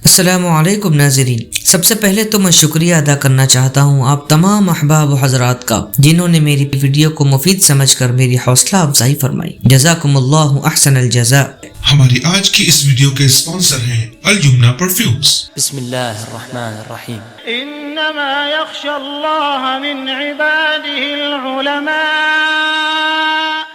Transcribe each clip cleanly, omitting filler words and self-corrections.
السلام علیکم ناظرین، سب سے پہلے تو میں شکریہ ادا کرنا چاہتا ہوں آپ تمام احباب و حضرات کا جنہوں نے میری ویڈیو کو مفید سمجھ کر میری حوصلہ افزائی فرمائی۔ جزاکم اللہ احسن الجزاء۔ ہماری آج کی اس ویڈیو کے اسپانسر ہیں الیمنا پرفیومز۔ بسم اللہ الرحمن الرحیم۔ انما یخشی اللہ من عباده العلماء۔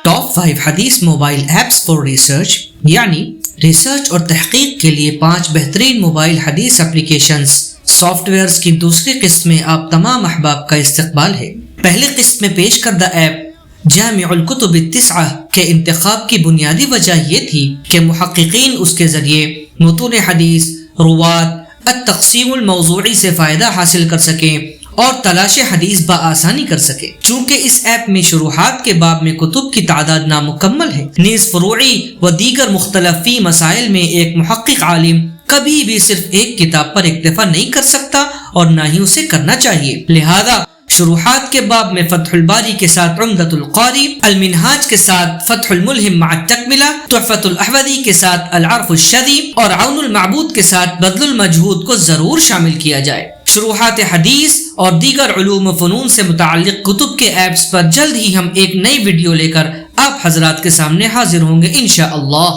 ٹاپ 5 حدیث موبائل ایپس فور ریسرچ، یعنی ریسرچ اور تحقیق کے لیے 5 بہترین موبائل حدیث اپلیکیشنز سافٹ ویئرز کی دوسری قسط میں آپ تمام احباب کا استقبال ہے۔ پہلی قسط میں پیش کردہ ایپ جامع الکتب التسعہ کے انتخاب کی بنیادی وجہ یہ تھی کہ محققین اس کے ذریعے متون حدیث، روات، التقسیم الموضوعی سے فائدہ حاصل کر سکیں اور تلاش حدیث بآسانی کر سکے۔ چونکہ اس ایپ میں شروحات کے باب میں کتب کی تعداد نامکمل ہے، نیز فروعی و دیگر مختلف فی مسائل میں ایک محقق عالم کبھی بھی صرف ایک کتاب پر اکتفا نہیں کر سکتا اور نہ ہی اسے کرنا چاہیے، لہذا شروحات کے باب میں فتح الباری کے ساتھ عمدۃ القاری، المنہاج کے ساتھ فتح الملہم مع التکملہ، تحفۃ الاحوذی کے ساتھ العرف الشدی اور عون المعبود کے ساتھ بذل المجہود کو ضرور شامل کیا جائے۔ شروحات حدیث اور دیگر علوم و فنون سے متعلق کتب کے ایپس پر جلد ہی ہم ایک نئی ویڈیو لے کر آپ حضرات کے سامنے حاضر ہوں گے انشاءاللہ۔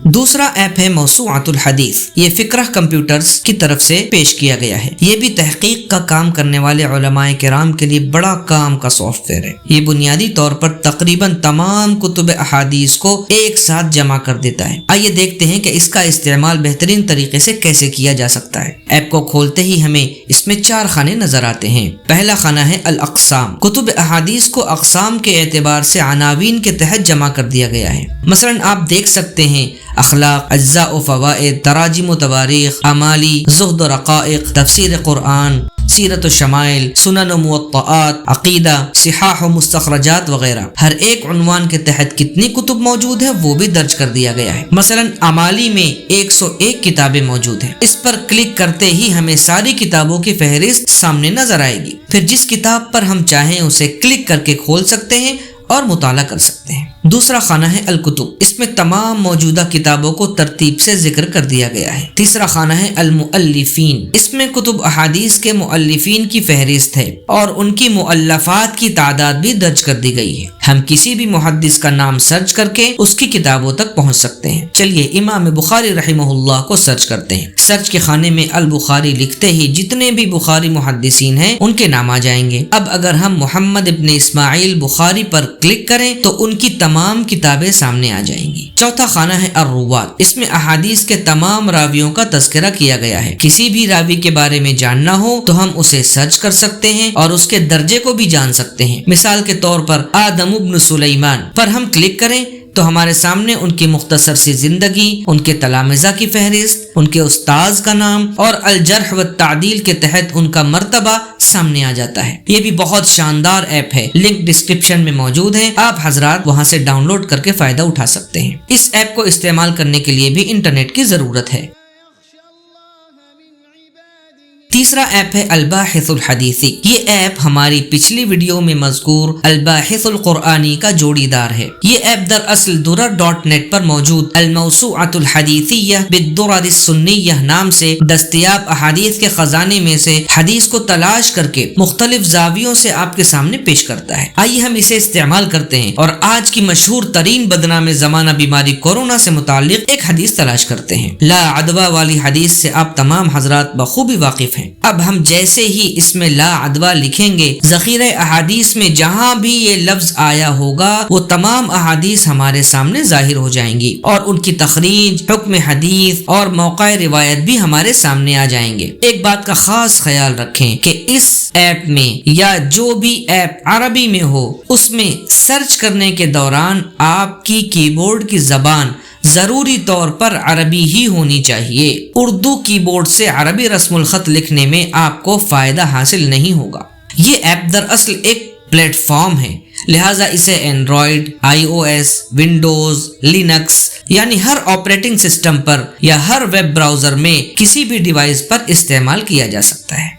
دوسرا ایپ ہے موسوعۃ الحدیث، یہ فکرہ کمپیوٹرز کی طرف سے پیش کیا گیا ہے۔ یہ بھی تحقیق کا کام کرنے والے علماء کرام کے لیے بڑا کام کا سافٹ ویئر ہے۔ یہ بنیادی طور پر تقریباً تمام کتب احادیث کو ایک ساتھ جمع کر دیتا ہے۔ آئیے دیکھتے ہیں کہ اس کا استعمال بہترین طریقے سے کیسے کیا جا سکتا ہے۔ ایپ کو کھولتے ہی ہمیں اس میں 4 خانے نظر آتے ہیں۔ پہلا خانہ ہے الاقسام۔ کتب احادیث کو اقسام کے اعتبار سے عناوین کے تحت جمع کر دیا گیا ہے۔ مثلاً آپ دیکھ سکتے ہیں اخلاق، اجزاء و فوائد، تراجم و تواریخ، اعمالی، زہد و رقائق، تفسیر قرآن، سیرت و شمائل، سنن و موطئات، عقیدہ، صحاح و مستخرجات وغیرہ۔ ہر ایک عنوان کے تحت کتنی کتب موجود ہیں وہ بھی درج کر دیا گیا ہے۔ مثلا اعمالی میں 101 کتابیں موجود ہیں۔ اس پر کلک کرتے ہی ہمیں ساری کتابوں کی فہرست سامنے نظر آئے گی۔ پھر جس کتاب پر ہم چاہیں اسے کلک کر کے کھول سکتے ہیں اور مطالعہ کر سکتے ہیں۔ دوسرا خانہ ہے الکتب، اس میں تمام موجودہ کتابوں کو ترتیب سے ذکر کر دیا گیا ہے۔ تیسرا خانہ ہے المؤلفین، اس میں کتب احادیث کے مؤلفین کی فہرست ہے اور ان کی مؤلفات کی تعداد بھی درج کر دی گئی ہے۔ ہم کسی بھی محدث کا نام سرچ کر کے اس کی کتابوں تک پہنچ سکتے ہیں۔ چلیے امام بخاری رحمہ اللہ کو سرچ کرتے ہیں۔ سرچ کے خانے میں البخاری لکھتے ہی جتنے بھی بخاری محدثین ہیں ان کے نام آ جائیں گے۔ اب اگر ہم محمد ابن اسماعیل بخاری پر کلک کریں تو ان کی تمام کتابیں سامنے آ جائیں گی۔ چوتھا خانہ ہے الروات، اس میں احادیث کے تمام راویوں کا تذکرہ کیا گیا ہے۔ کسی بھی راوی کے بارے میں جاننا ہو تو ہم اسے سرچ کر سکتے ہیں اور اس کے درجے کو بھی جان سکتے ہیں۔ مثال کے طور پر آدم ابن سلیمان پر ہم کلک کریں تو ہمارے سامنے ان کی مختصر سی زندگی، ان کے تلامذہ کی فہرست، ان کے استاذ کا نام اور الجرح والتعدیل کے تحت ان کا مرتبہ سامنے آ جاتا ہے۔ یہ بھی بہت شاندار ایپ ہے، لنک ڈسکرپشن میں موجود ہے، آپ حضرات وہاں سے ڈاؤن لوڈ کر کے فائدہ اٹھا سکتے ہیں۔ اس ایپ کو استعمال کرنے کے لیے بھی انٹرنیٹ کی ضرورت ہے۔ تیسرا ایپ ہے الباحث الحدیثی۔ یہ ایپ ہماری پچھلی ویڈیو میں مذکور الباحث القرآنی کا جوڑی دار ہے۔ یہ ایپ دراصل durr.net پر موجود الموسوعۃ الحدیثیہ بالدرر السنیہ نام سے دستیاب احادیث کے خزانے میں سے حدیث کو تلاش کر کے مختلف زاویوں سے آپ کے سامنے پیش کرتا ہے۔ آئیے ہم اسے استعمال کرتے ہیں اور آج کی مشہور ترین بدنام زمانہ بیماری کورونا سے متعلق ایک حدیث تلاش کرتے ہیں۔ لا عدوہ والی حدیث سے آپ تمام حضرات بخوبی واقف ہیں۔ اب ہم جیسے ہی اس میں لا عدوہ لکھیں گے، ذخیرہ احادیث میں جہاں بھی یہ لفظ آیا ہوگا وہ تمام احادیث ہمارے سامنے ظاہر ہو جائیں گی اور ان کی تخریج، حکم حدیث اور موقع روایت بھی ہمارے سامنے آ جائیں گے۔ ایک بات کا خاص خیال رکھیں کہ اس ایپ میں یا جو بھی ایپ عربی میں ہو اس میں سرچ کرنے کے دوران آپ کی کی بورڈ کی زبان ضروری طور پر عربی ہی ہونی چاہیے۔ اردو کی بورڈ سے عربی رسم الخط لکھنے میں آپ کو فائدہ حاصل نہیں ہوگا۔ یہ ایپ دراصل ایک پلیٹ فارم ہے، لہٰذا اسے اینڈرائیڈ، iOS، ونڈوز، لینکس یعنی ہر آپریٹنگ سسٹم پر یا ہر ویب براؤزر میں کسی بھی ڈیوائس پر استعمال کیا جا سکتا ہے۔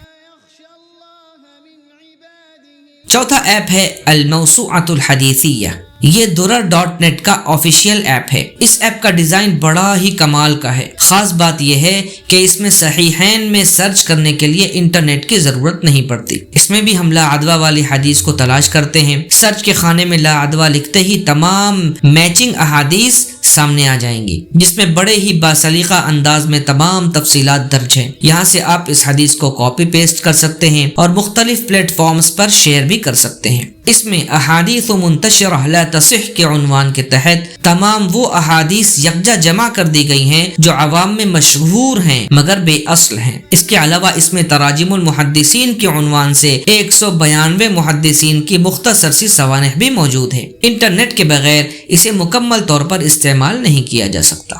چوتھا ایپ ہے الموسوعۃ الحدیثیہ۔ یہ durr.net کا آفیشیل ایپ ہے۔ اس ایپ کا ڈیزائن بڑا ہی کمال کا ہے۔ خاص بات یہ ہے کہ اس میں صحیحین میں سرچ کرنے کے لیے انٹرنیٹ کی ضرورت نہیں پڑتی۔ اس میں بھی ہم لا عدوہ والی حدیث کو تلاش کرتے ہیں، سرچ کے خانے میں لا عدوہ لکھتے ہی تمام میچنگ احادیث سامنے آ جائیں گی، جس میں بڑے ہی باسلیقہ انداز میں تمام تفصیلات درج ہیں۔ یہاں سے آپ اس حدیث کو کاپی پیسٹ کر سکتے ہیں اور مختلف پلیٹ فارمز پر شیئر بھی کر سکتے ہیں۔ اس میں احادیث منتشرہ لا تصح کے عنوان کے تحت تمام وہ احادیث یکجا جمع کر دی گئی ہیں جو عوام میں مشہور ہیں مگر بے اصل ہیں۔ اس کے علاوہ اس میں تراجم المحدثین کے عنوان سے 192 محدثین کی مختصر سی سوانح بھی موجود ہے۔ انٹرنیٹ کے بغیر اسے مکمل طور پر استعمال نہیں کیا جا سکتا۔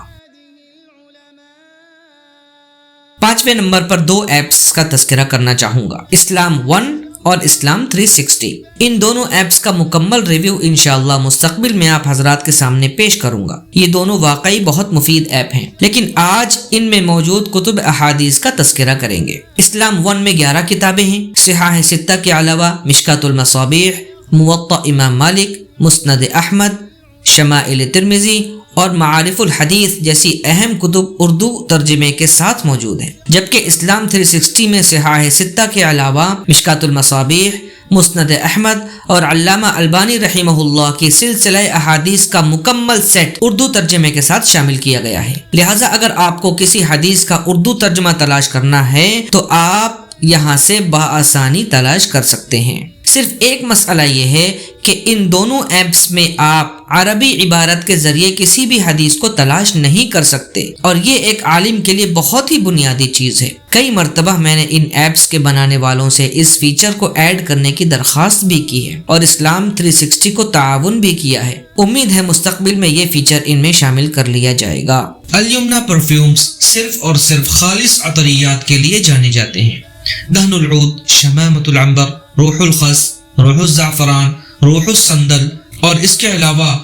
5ویں نمبر پر 2 ایپس کا تذکرہ کرنا چاہوں گا، اسلام 1 اور اسلام 360۔ ان دونوں ایپس کا مکمل ریویو انشاءاللہ مستقبل میں آپ حضرات کے سامنے پیش کروں گا۔ یہ دونوں واقعی بہت مفید ایپ ہیں، لیکن آج ان میں موجود کتب احادیث کا تذکرہ کریں گے۔ اسلام 1 میں 11 کتابیں ہیں، صحاح 6 کے علاوہ مشکات المصابیح، موطأ امام مالک، مسند احمد، شمائل ترمذی اور معارف الحدیث جیسی اہم کتب اردو ترجمے کے ساتھ موجود ہیں، جبکہ اسلام 360 میں صحاح 6 کے علاوہ مشکات المصابیح، مسند احمد اور علامہ البانی رحمہ اللہ کی سلسلہ احادیث کا مکمل سیٹ اردو ترجمے کے ساتھ شامل کیا گیا ہے۔ لہٰذا اگر آپ کو کسی حدیث کا اردو ترجمہ تلاش کرنا ہے تو آپ یہاں سے بآسانی تلاش کر سکتے ہیں۔ صرف ایک مسئلہ یہ ہے کہ ان دونوں ایپس میں آپ عربی عبارت کے ذریعے کسی بھی حدیث کو تلاش نہیں کر سکتے، اور یہ ایک عالم کے لیے بہت ہی بنیادی چیز ہے۔ کئی مرتبہ میں نے ان ایپس کے بنانے والوں سے اس فیچر کو ایڈ کرنے کی درخواست بھی کی ہے اور اسلام 360 کو تعاون بھی کیا ہے۔ امید ہے مستقبل میں یہ فیچر ان میں شامل کر لیا جائے گا۔ الیمنا پرفیومز صرف اور صرف خالص عطریات کے لیے جانے جاتے ہیں۔ دہن العود، شمامۃ العنبر، روح الخس، روح الزعفران، روح السندل اور اس کے علاوہ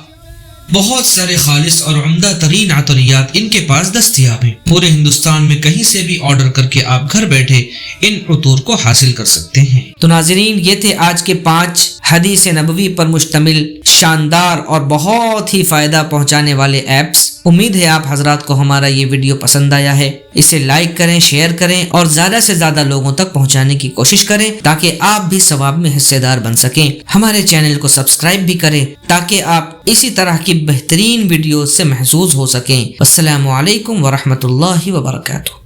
بہت سارے خالص اور عمدہ ترین عطریات ان کے پاس دستیاب ہیں۔ پورے ہندوستان میں کہیں سے بھی آرڈر کر کے آپ گھر بیٹھے ان عطور کو حاصل کر سکتے ہیں۔ تو ناظرین، یہ تھے آج کے 5 حدیث نبوی پر مشتمل شاندار اور بہت ہی فائدہ پہنچانے والے ایپس۔ امید ہے آپ حضرات کو ہمارا یہ ویڈیو پسند آیا ہے۔ اسے لائک کریں، شیئر کریں اور زیادہ سے زیادہ لوگوں تک پہنچانے کی کوشش کریں تاکہ آپ بھی ثواب میں حصے دار بن سکیں۔ ہمارے چینل کو سبسکرائب بھی کریں تاکہ آپ اسی طرح کی بہترین ویڈیوز سے محظوظ ہو سکیں۔ السلام علیکم ورحمۃ اللہ وبرکاتہ۔